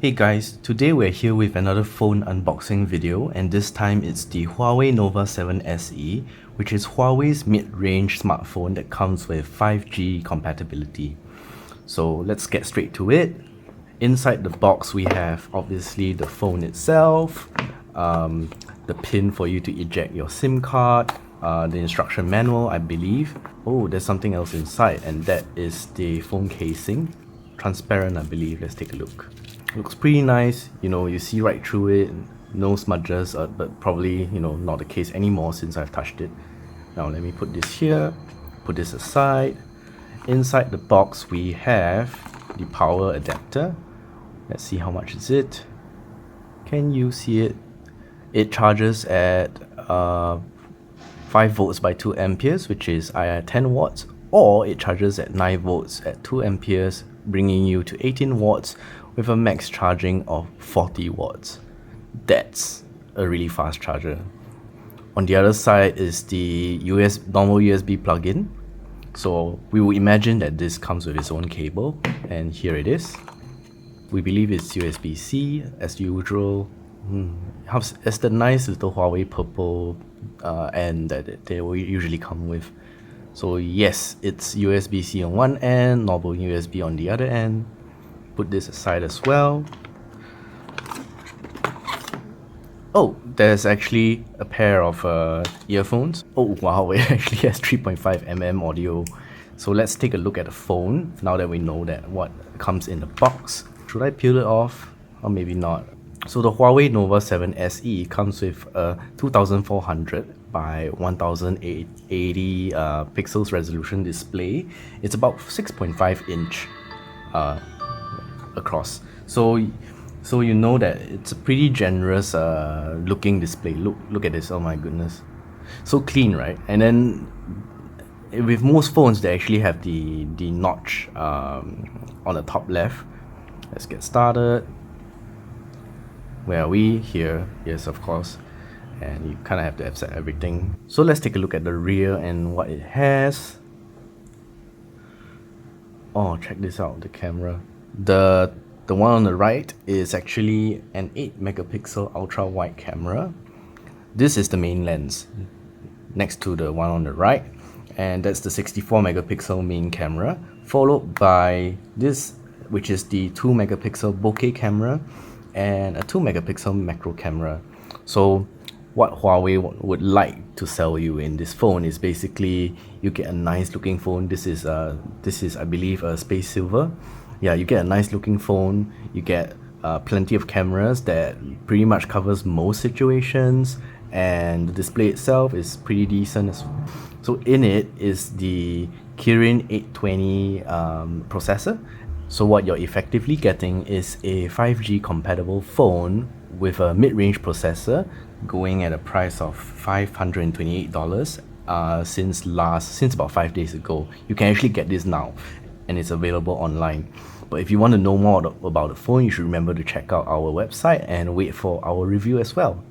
Hey guys, today we're here with another phone unboxing video, and this time it's the Huawei Nova 7 SE, which is Huawei's mid-range smartphone that comes with 5G compatibility. So let's get straight to it. Inside the box we have obviously the phone itself, the pin for you to eject your SIM card, the instruction manual I believe. Oh, there's something else inside, and that is the phone casing. Transparent I believe. Let's take a look. Looks pretty nice, you see right through it, no smudges, but probably, not the case anymore since I've touched it. Now let me put this here, put this aside. Inside the box we have the power adapter. Let's see how much is it. Can you see it? It charges at 5 volts by 2 amperes, which is 10 watts, or it charges at 9 volts at 2 amperes, bringing you to 18 watts with a max charging of 40 watts. That's a really fast charger. On the other side is the normal USB plug-in. So we will imagine that this comes with its own cable, and here it is. We believe it's USB-C as usual. It's the nice little Huawei purple end that they will usually come with. So yes, it's USB-C on one end, normal USB on the other end. Put this aside as well. Oh, there's actually a pair of earphones. Oh wow, it actually has 3.5mm audio. So let's take a look at the phone now that we know that what comes in the box. Should I peel it off? Or maybe not. So the Huawei Nova 7 SE comes with a 2400 by 1080 pixels resolution display. It's about 6.5 inch across. So you know that it's a pretty generous looking display. Look at this. Oh my goodness, so clean, right? And then with most phones they actually have the notch on the top left. Let's get started. Where are we? Here. Yes, of course. And you kind of have to accept everything. So let's take a look at the rear and what it has. Oh, check this out, the camera. The one on the right is actually an 8 megapixel ultra wide camera. This is the main lens next to the one on the right, and that's the 64 megapixel main camera, followed by this, which is the 2 megapixel bokeh camera and a 2 megapixel macro camera. So what Huawei would like to sell you in this phone is basically you get a nice looking phone. This is I believe a space silver. Yeah, you get a nice looking phone, you get plenty of cameras that pretty much covers most situations, and the display itself is pretty decent as well. So in it is the Kirin 820 processor. So what you're effectively getting is a 5G compatible phone with a mid-range processor going at a price of $528 since about 5 days ago. You can actually get this now, and it's available online. But if you want to know more about the phone, you should remember to check out our website and wait for our review as well.